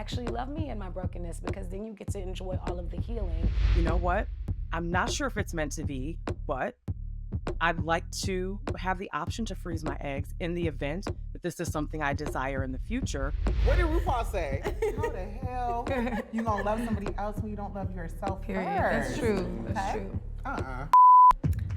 actually love me in my brokenness, because then you get to enjoy all of the healing. You know what? I'm not sure if it's meant to be, but I'd like to have the option to freeze my eggs in the event that this is something I desire in the future. What did RuPaul say? How the hell you gonna love somebody else when you don't love yourself Period. first? That's true. That's true.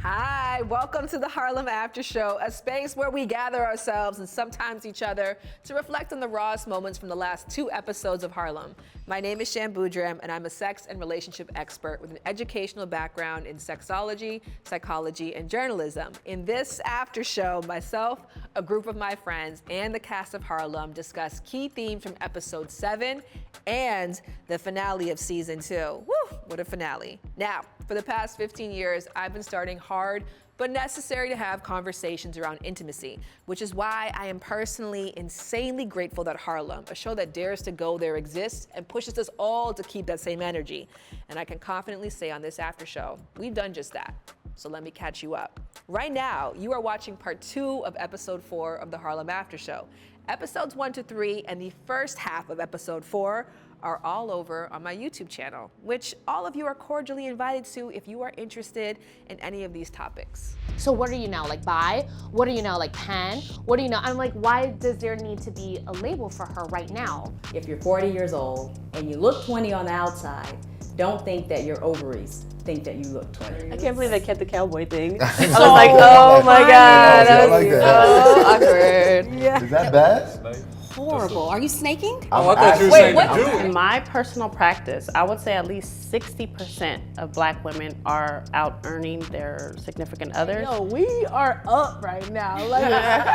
Hi, welcome to the Harlem Aftershow, a space where we gather ourselves and sometimes each other to reflect on the rawest moments from the last 2 episodes of Harlem. My name is Shan Boodram, and I'm a sex and relationship expert with an educational background in sexology, psychology, and journalism. In this after show, myself, a group of my friends, and the cast of Harlem discuss key themes from episode 7 and the finale of season 2. Woo, what a finale. Now, for the past 15 years, I've been starting hard but necessary to have conversations around intimacy, which is why I am personally insanely grateful that Harlem, a show that dares to go there, exists and pushes us all to keep that same energy. And I can confidently say on this after show, we've done just that. So let me catch you up. Right now, you are watching part 2 of episode 4 of the Harlem Aftershow. Episodes 1 to 3 and the first half of episode 4 are all over on my YouTube channel, which all of you are cordially invited to if you are interested in any of these topics. So what are you now, like bi? What are you now, like pan? What are you now? I'm like, why does there need to be a label for her right now? If you're 40 years old and you look 20 on the outside, don't think that your ovaries think that you look 20. I can't believe they kept the cowboy thing. I was So like, oh my God, that I was like that. so awkward. Yeah. Is that bad? Horrible. Are you snaking? I thought you were saying Wait, to do it. In my personal practice, I would say at least 60% of Black women are out earning their significant others. Yo, we are up right now. Like,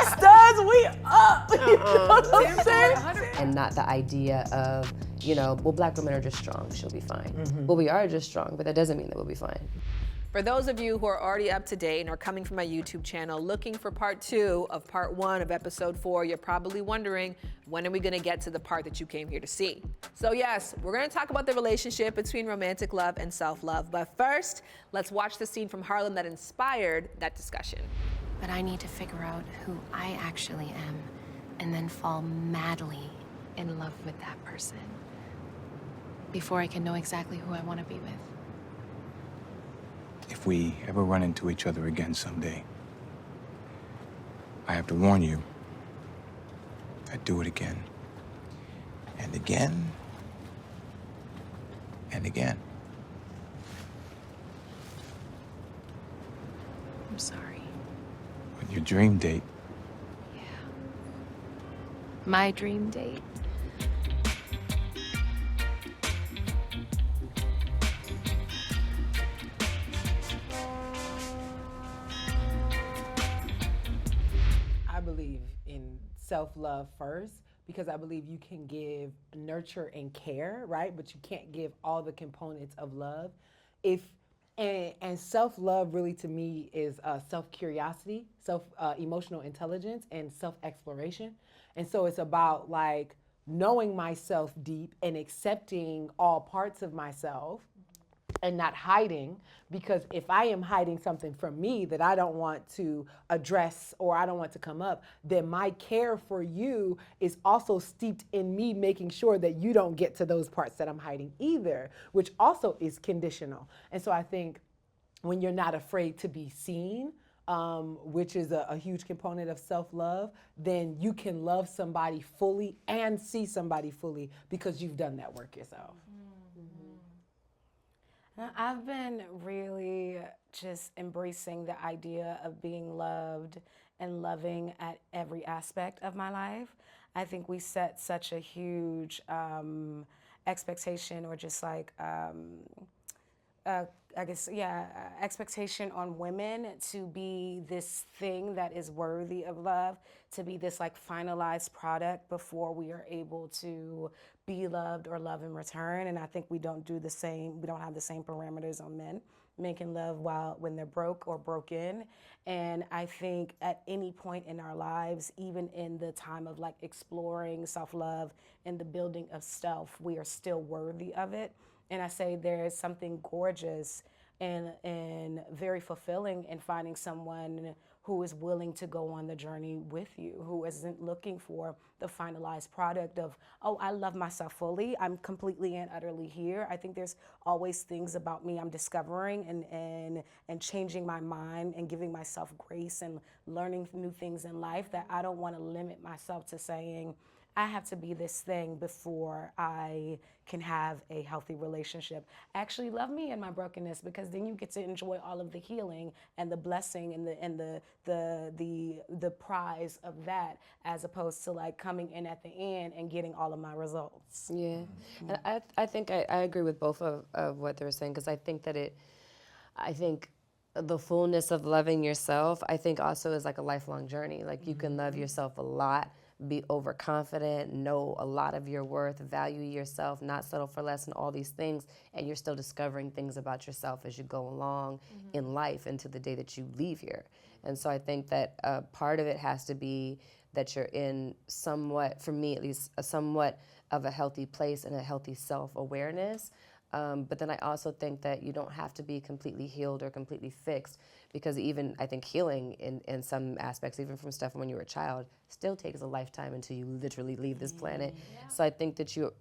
studs, we up. You know what I'm saying? And not the idea of, well, Black women are just strong, she'll be fine. Well, we are just strong, but that doesn't mean that we'll be fine. For those of you who are already up to date and are coming from my YouTube channel looking for part 2 of part 1 of episode 4, you're probably wondering, when are we gonna get to the part that you came here to see? So yes, we're gonna talk about the relationship between romantic love and self-love, but first, let's watch the scene from Harlem that inspired that discussion. But I need to figure out who I actually am and then fall madly in love with that person before I can know exactly who I want to be with. If we ever run into each other again someday, I have to warn you, I'd do it again. And again. And again. I'm sorry. On your dream date. Yeah. My dream date. I believe in self-love first, because I believe you can give nurture and care, right? But you can't give all the components of love. And self-love really to me is self-curiosity, emotional intelligence, and self-exploration. And so it's about like knowing myself deep and accepting all parts of myself and not hiding, because if I am hiding something from me that I don't want to address or I don't want to come up, then my care for you is also steeped in me making sure that you don't get to those parts that I'm hiding either, which also is conditional. And so I think when you're not afraid to be seen, which is a huge component of self-love, then you can love somebody fully and see somebody fully because you've done that work yourself. I've been really just embracing the idea of being loved and loving at every aspect of my life. I think we set such a huge expectation, or just like, expectation on women to be this thing that is worthy of love, to be this like finalized product before we are able to be loved or love in return. And I think we don't do the same, we don't have the same parameters on men. Men can love when they're broke or broken. And I think at any point in our lives, even in the time of like exploring self-love and the building of self, we are still worthy of it. And I say there is something gorgeous and very fulfilling in finding someone who is willing to go on the journey with you, who isn't looking for the finalized product of, oh, I love myself fully, I'm completely and utterly here. I think there's always things about me I'm discovering and changing my mind and giving myself grace and learning new things in life, that I don't want to limit myself to saying, I have to be this thing before I can have a healthy relationship. Actually, love me in my brokenness, because then you get to enjoy all of the healing and the blessing and the prize of that, as opposed to like coming in at the end and getting all of my results. Yeah, and I think I agree with both of what they were saying, because I think that I think the fullness of loving yourself, I think also is like a lifelong journey. Like you can love yourself a lot, be overconfident, know a lot of your worth, value yourself, not settle for less, and all these things, and you're still discovering things about yourself as you go along in life into the day that you leave here. And so I think that part of it has to be that you're in somewhat, for me at least, a somewhat of a healthy place and a healthy self-awareness. But then I also think that you don't have to be completely healed or completely fixed, because even I think healing in some aspects, even from stuff when you were a child, still takes a lifetime until you literally leave this planet. Yeah. So I think that to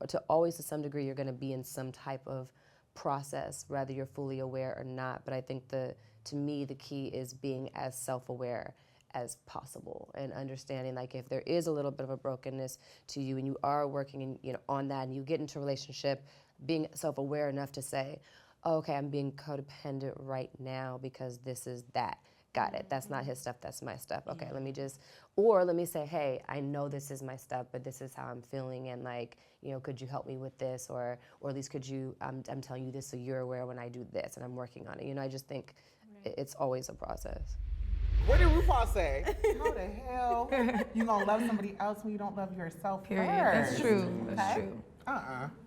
some degree, you're gonna be in some type of process, whether you're fully aware or not. But I think to me, the key is being as self-aware as possible and understanding, like, if there is a little bit of a brokenness to you and you are working on that, and you get into a relationship, being self-aware enough to say, oh, okay, I'm being codependent right now because this is that. Got it. That's not his stuff, that's my stuff. Okay, let me say, hey, I know this is my stuff, but this is how I'm feeling, and like, could you help me with this, or at least could you, I'm telling you this so you're aware when I do this, and I'm working on it. I just think it's always a process. What did RuPaul say? How the hell you gonna love somebody else when you don't love yourself first? That's true. That's true.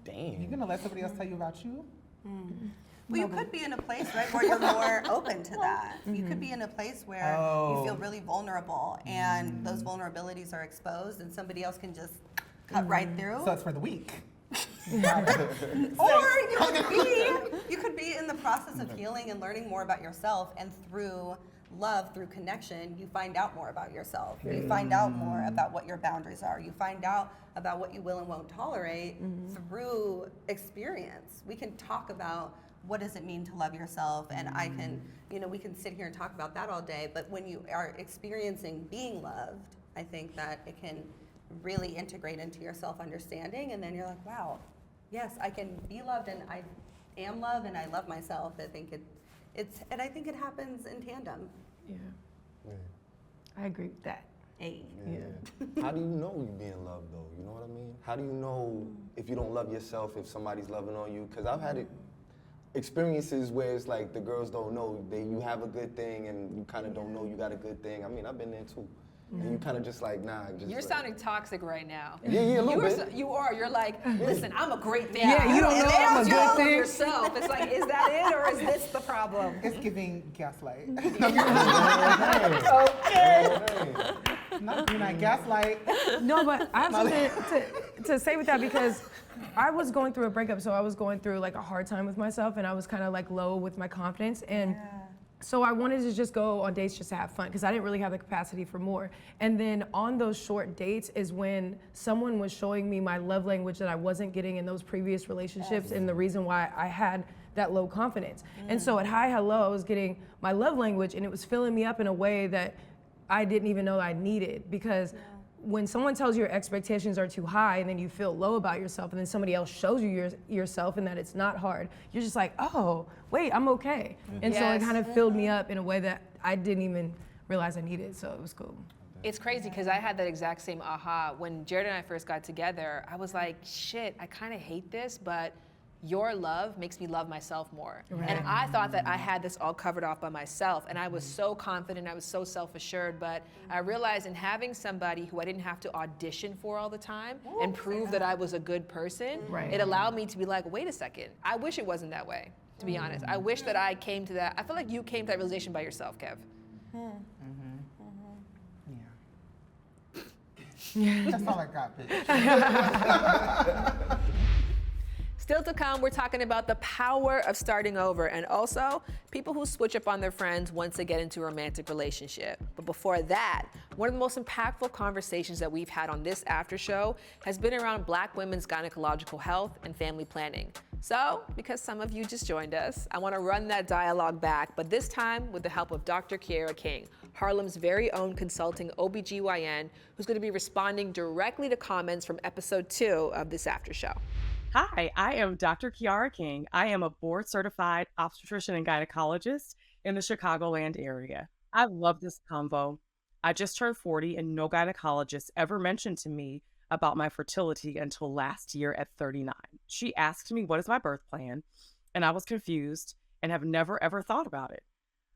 Damn. You're gonna let somebody else tell you about you? Well, you could be in a place, right, where you're more open to that. You could be in a place where you feel really vulnerable, and those vulnerabilities are exposed, and somebody else can just cut right through. So it's for the weak. Or you could be in the process of healing and learning more about yourself, and through love, through connection, you find out more about yourself. You find out more about what your boundaries are. You find out about what you will and won't tolerate through experience. We can talk about what does it mean to love yourself, and I can, we can sit here and talk about that all day, but when you are experiencing being loved, I think that it can really integrate into your self-understanding, and then you're like, wow, yes, I can be loved, and I am loved, and I love myself. I think and I think it happens in tandem. Yeah. I agree with that. Hey. Yeah. How do you know you're being loved, though? You know what I mean? How do you know if you don't love yourself, if somebody's loving on you? Because I've had experiences where it's like the girls don't know you have a good thing, and you kind of don't know you got a good thing. I mean, I've been there too. And you kind of just like, nah. You're sounding toxic right now. Yeah, a little bit. You are. You're like, listen, I'm a great thing. Yeah, you don't know I'm a good thing. Yourself. It's like, is that it, or is this the problem? It's giving gaslight. You're not gaslight. No, but I have something to say with that, because I was going through a breakup, so I was going through like a hard time with myself, and I was kind of like low with my confidence, and so I wanted to just go on dates just to have fun, because I didn't really have the capacity for more. And then on those short dates is when someone was showing me my love language that I wasn't getting in those previous relationships, and the reason why I had that low confidence. And so at Hi Hello, I was getting my love language, and it was filling me up in a way that I didn't even know I needed, because when someone tells you your expectations are too high, and then you feel low about yourself, and then somebody else shows you yourself and that it's not hard, you're just like, oh, wait, I'm okay. And so it kind of filled me up in a way that I didn't even realize I needed, so it was cool. It's crazy, because I had that exact same aha. When Jared and I first got together, I was like, shit, I kind of hate this, but your love makes me love myself more. Right. And I thought that I had this all covered off by myself, and I was so confident, I was so self-assured, but I realized in having somebody who I didn't have to audition for all the time and prove that I was a good person, it allowed me to be like, wait a second, I wish it wasn't that way, to be honest. I wish that I came to that, I feel like you came to that realization by yourself, Kev. Yeah. That's all I got, bitch. Still Still to come, we're talking about the power of starting over and also people who switch up on their friends once they get into a romantic relationship. But before that, one of the most impactful conversations that we've had on this after show has been around Black women's gynecological health and family planning. So, because some of you just joined us, I want to run that dialogue back, but this time with the help of Dr. Kiara King, Harlem's very own consulting OBGYN, who's going to be responding directly to comments from episode 2 of this after show. Hi, I am Dr. Kiara King. I am a board-certified obstetrician and gynecologist in the Chicagoland area. I love this convo. I just turned 40 and no gynecologist ever mentioned to me about my fertility until last year at 39. She asked me what is my birth plan, and I was confused and have never ever thought about it.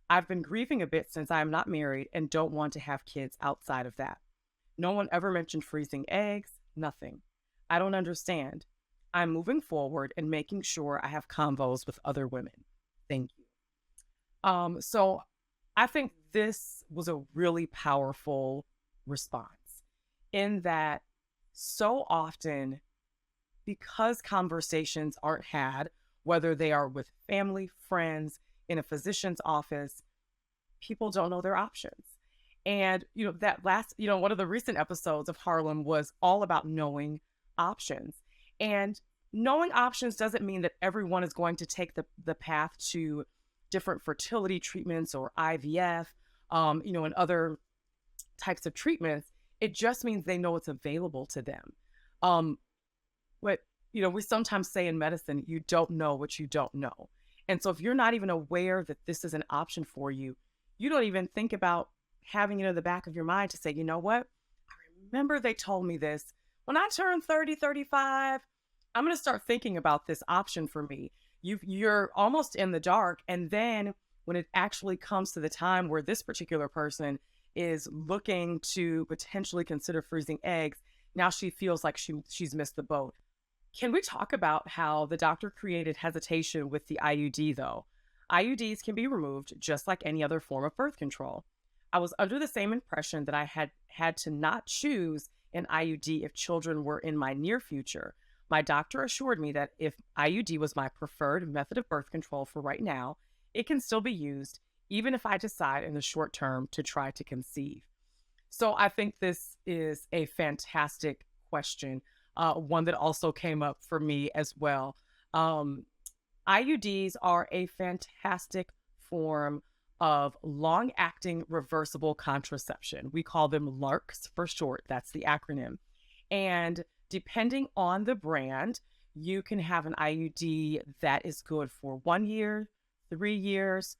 I've been grieving a bit since I am not married and don't want to have kids outside of that. No one ever mentioned freezing eggs, nothing. I don't understand. I'm moving forward and making sure I have convos with other women. Thank you. So I think this was a really powerful response in that so often, because conversations aren't had, whether they are with family, friends, in a physician's office, people don't know their options. And, one of the recent episodes of Harlem was all about knowing options. And knowing options doesn't mean that everyone is going to take the path to different fertility treatments or IVF, and other types of treatments. It just means they know it's available to them. But, we sometimes say in medicine, you don't know what you don't know. And so if you're not even aware that this is an option for you, you don't even think about having it in the back of your mind to say, you know what? I remember they told me this. When I turn 30, 35, I'm going to start thinking about this option for me. You're almost in the dark. And then when it actually comes to the time where this particular person is looking to potentially consider freezing eggs, now she feels like she's missed the boat. Can we talk about how the doctor created hesitation with the IUD though? IUDs can be removed just like any other form of birth control. I was under the same impression that I had to not choose an IUD if children were in my near future. My doctor assured me that if IUD was my preferred method of birth control for right now, it can still be used, even if I decide in the short term to try to conceive. So I think this is a fantastic question, one that also came up for me as well. IUDs are a fantastic form of long-acting reversible contraception. We call them LARCs for short. That's the acronym. And depending on the brand, you can have an IUD that is good for 1 year, 3 years,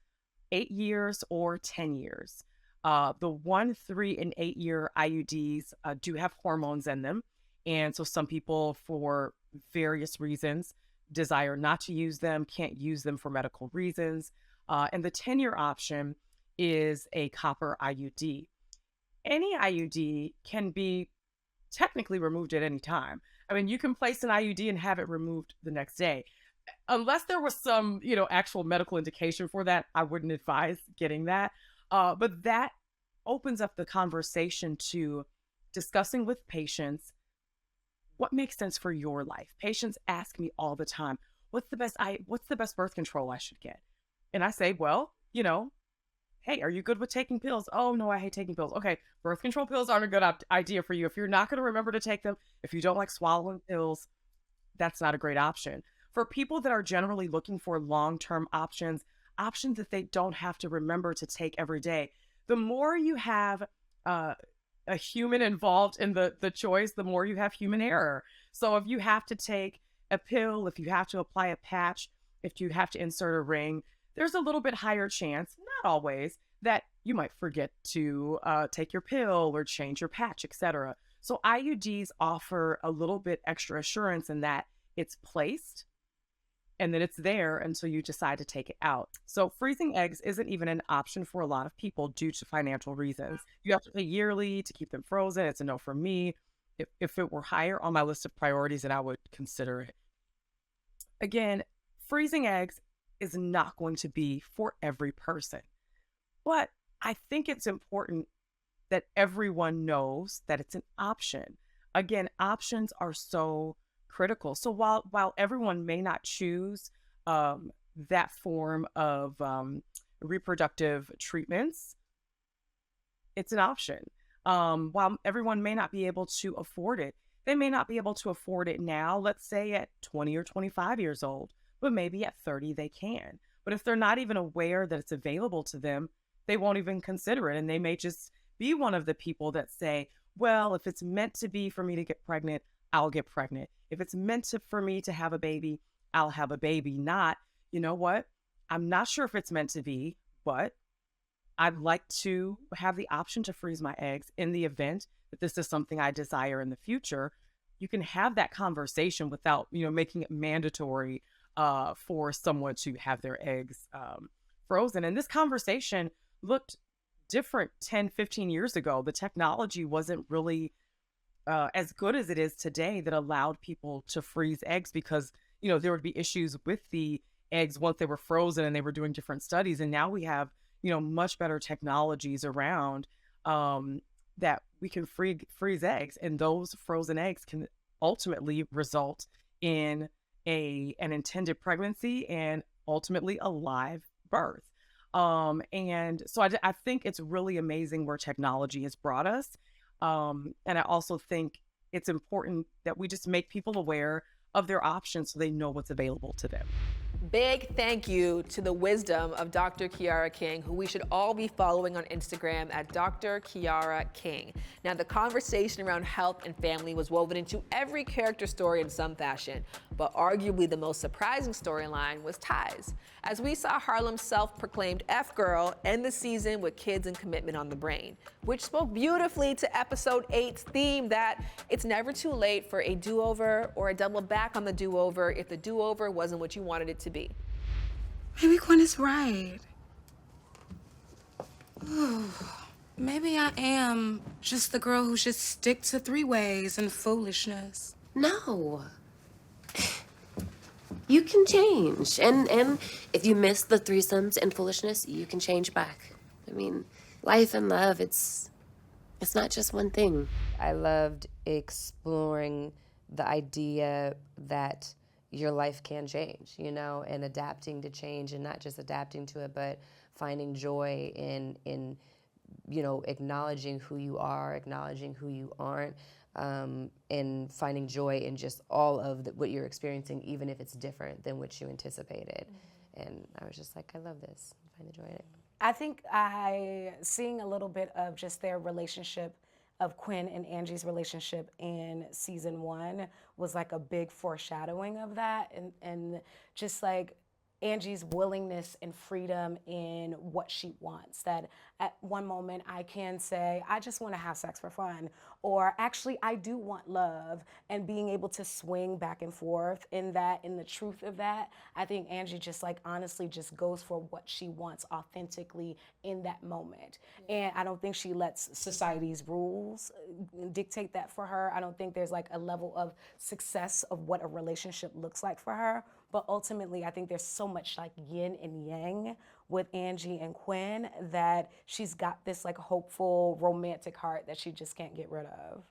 8 years, or 10 years. The 1, 3, and 8 year IUDs do have hormones in them. And so some people, for various reasons, desire not to use them, can't use them for medical reasons. And the 10-year option is a copper IUD. Any IUD can be technically removed at any time. I mean, you can place an IUD and have it removed the next day. Unless there was some, actual medical indication for that, I wouldn't advise getting that. But that opens up the conversation to discussing with patients what makes sense for your life. Patients ask me all the time, what's the best birth control I should get? And I say, well, hey, are you good with taking pills? Oh, no, I hate taking pills. Okay, birth control pills aren't a good idea for you. If you're not going to remember to take them, if you don't like swallowing pills, that's not a great option. For people that are generally looking for long-term options that they don't have to remember to take every day, the more you have a human involved in the choice, the more you have human error. So if you have to take a pill, if you have to apply a patch, if you have to insert a ring, there's a little bit higher chance, not always, that you might forget to take your pill or change your patch, etc. So IUDs offer a little bit extra assurance in that it's placed and then it's there until you decide to take it out. So freezing eggs isn't even an option for a lot of people due to financial reasons. You have to pay yearly to keep them frozen. It's a no for me. If it were higher on my list of priorities, then I would consider it. Again, freezing eggs is not going to be for every person. But I think it's important that everyone knows that it's an option. Again, options are so critical. So while everyone may not choose that form of reproductive treatments, it's an option. While everyone may not be able to afford it, they may not be able to afford it now, let's say at 20 or 25 years old, but maybe at 30 they can. But if they're not even aware that it's available to them, they won't even consider it. And they may just be one of the people that say, well, if it's meant to be for me to get pregnant, I'll get pregnant. If it's meant for me to have a baby, I'll have a baby. Not, you know what? I'm not sure if it's meant to be, but I'd like to have the option to freeze my eggs in the event that this is something I desire in the future. You can have that conversation without, making it mandatory for someone to have their eggs frozen. And this conversation looked different 10, 15 years ago. The technology wasn't really as good as it is today that allowed people to freeze eggs because, there would be issues with the eggs once they were frozen and they were doing different studies. And now we have, much better technologies around that we can freeze eggs, and those frozen eggs can ultimately result in an intended pregnancy and ultimately a live birth. And so I think it's really amazing where technology has brought us. And I also think it's important that we just make people aware of their options so they know what's available to them. Big thank you to the wisdom of Dr. Kiara King, who we should all be following on Instagram at Dr. Kiara King. Now, the conversation around health and family was woven into every character story in some fashion, but arguably the most surprising storyline was Ty's, as we saw Harlem's self-proclaimed F-girl end the season with kids and commitment on the brain, which spoke beautifully to episode 8's theme that it's never too late for a do-over or a double back on the do-over if the do-over wasn't what you wanted it to be. Maybe Gwen is right. Ooh, maybe I am just the girl who should stick to three-ways and foolishness. No. You can change. And if you miss the threesomes and foolishness, you can change back. I mean, life and love, it's not just one thing. I loved exploring the idea that your life can change, and adapting to change, and not just adapting to it, but finding joy in acknowledging who you are, acknowledging who you aren't, and finding joy in just all of what you're experiencing, even if it's different than what you anticipated. And I was just like, I love this. I find the joy in it. I think seeing a little bit of just their relationship, of Quinn and Angie's relationship in season 1 was like a big foreshadowing of that, and just like Angie's willingness and freedom in what she wants. That at one moment I can say, I just want to have sex for fun, or actually I do want love, and being able to swing back and forth in the truth of that. I think Angie just like honestly just goes for what she wants authentically in that moment. And I don't think she lets society's rules dictate that for her. I don't think there's like a level of success of what a relationship looks like for her. But ultimately, I think there's so much like yin and yang with Angie and Quinn that she's got this like hopeful, romantic heart that she just can't get rid of.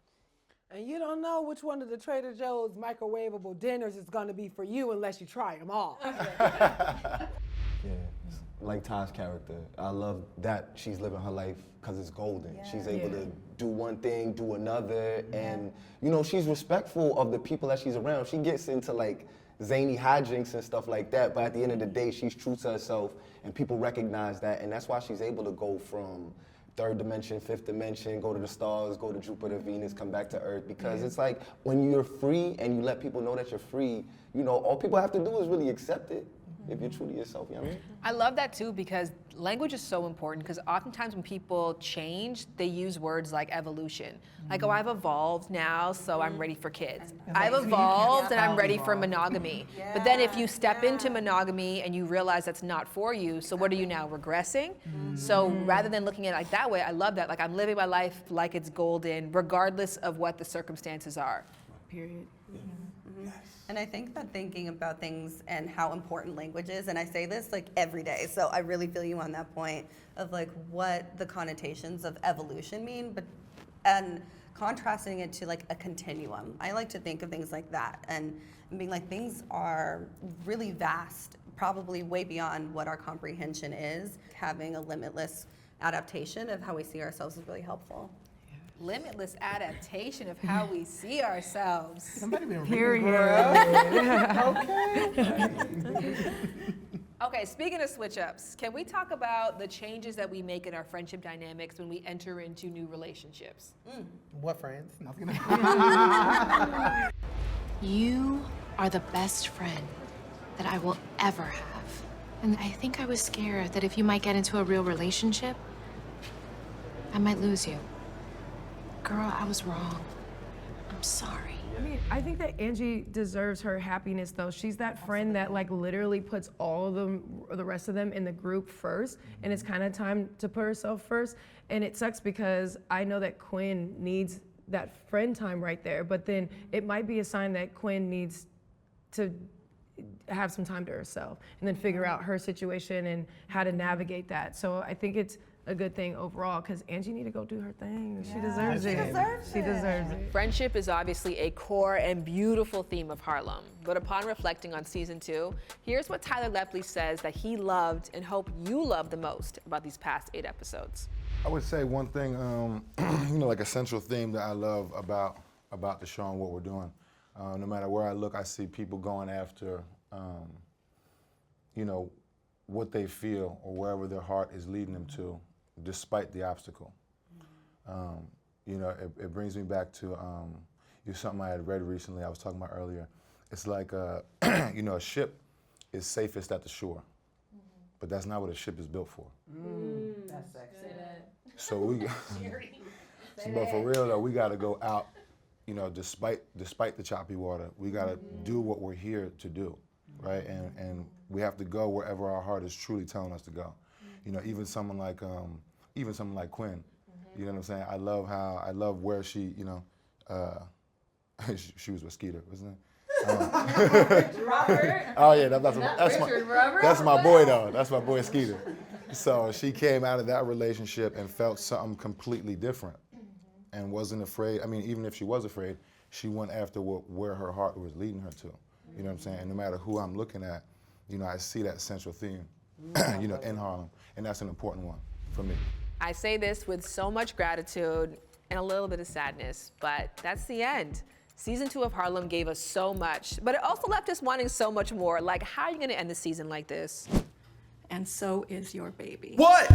And you don't know which one of the Trader Joe's microwavable dinners is going to be for you unless you try them all. Yeah, like Ty's character. I love that she's living her life because it's golden. Yeah. She's able to do one thing, do another, and she's respectful of the people that she's around. She gets into like zany hijinks and stuff like that, but at the end of the day, she's true to herself, and people recognize that, and that's why she's able to go from 3rd dimension, 5th dimension, go to the stars, go to Jupiter, Venus, come back to Earth, because it's like when you're free and you let people know that you're free, all people have to do is really accept it. If you're true to yourself, you know what I mean? I love that too, because language is so important, because oftentimes when people change, they use words like evolution. Like, oh, I've evolved now, so I'm ready for kids. I've evolved and I'm ready for monogamy. But then if you step into monogamy and you realize that's not for you, so what are you now, regressing? So rather than looking at it like that way, I love that. Like, I'm living my life like it's golden, regardless of what the circumstances are. Period. And I think that thinking about things and how important language is, and I say this like every day, so I really feel you on that point of like what the connotations of evolution mean, and contrasting it to like a continuum. I like to think of things like that and being like, things are really vast, probably way beyond what our comprehension is. Having a limitless adaptation of how we see ourselves is really helpful. Limitless adaptation of how we see ourselves. Somebody been Period. Okay. Okay, speaking of switch-ups, can we talk about the changes that we make in our friendship dynamics when we enter into new relationships? What friends? No, You are the best friend that I will ever have. And I think I was scared that if you might get into a real relationship, I might lose you. Girl, I was wrong. I'm sorry. I mean, I think that Angie deserves her happiness, though. She's that friend that like literally puts all of them, or the rest of them, in the group first, and it's kind of time to put herself first. And it sucks because I know that Quinn needs that friend time right there, but then it might be a sign that Quinn needs to have some time to herself and then figure out her situation and how to navigate that. So I think it's a good thing overall because Angie need to go do her thing. She deserves it. She deserves it. Friendship is obviously a core and beautiful theme of Harlem, but upon reflecting on season 2, here's what Tyler Lepley says that he loved and hope you love the most about these past 8 episodes. I would say one thing, you know, like a central theme that I love about the show and what we're doing. No matter where I look, I see people going after, you know, what they feel or wherever their heart is leading them to, despite the obstacle. You know, it brings me back to something I had read recently, I was talking about earlier. It's like, you know, a ship is safest at the shore, but that's not what a ship is built for. That's sexy. So but for real though, we gotta go out, you know, despite the choppy water, we gotta do what we're here to do, right? And we have to go wherever our heart is truly telling us to go. You know, even someone like Quinn, you know what I'm saying? I love where she, you know, she was with Skeeter, wasn't it? Robert? Oh yeah, that's my boy though. That's my boy Skeeter. So she came out of that relationship and felt something completely different, and wasn't afraid. I mean, even if she was afraid, she went after where her heart was leading her to. You know what I'm saying? And no matter who I'm looking at, you know, I see that central theme, you know, in Harlem, and that's an important one for me. I say this with so much gratitude and a little bit of sadness, but that's the end. Season 2 of Harlem gave us so much, but it also left us wanting so much more. Like, how are you gonna end the season like this? And so is your baby. What?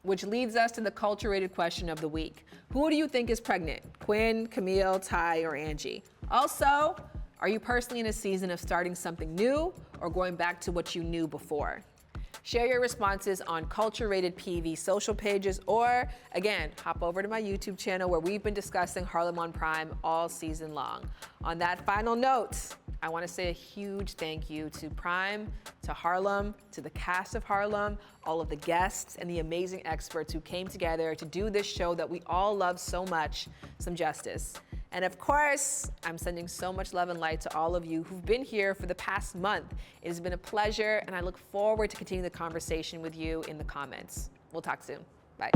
Which leads us to the culture-rated question of the week. Who do you think is pregnant? Quinn, Kamil, Ty, or Angie? Also, are you personally in a season of starting something new or going back to what you knew before? Share your responses on Culture Rated PV social pages, or again, hop over to my YouTube channel where we've been discussing Harlem on Prime all season long. On that final note, I want to say a huge thank you to Prime, to Harlem, to the cast of Harlem, all of the guests and the amazing experts who came together to do this show that we all love so much, some justice. And of course, I'm sending so much love and light to all of you who've been here for the past month. It has been a pleasure, and I look forward to continuing the conversation with you in the comments. We'll talk soon. Bye.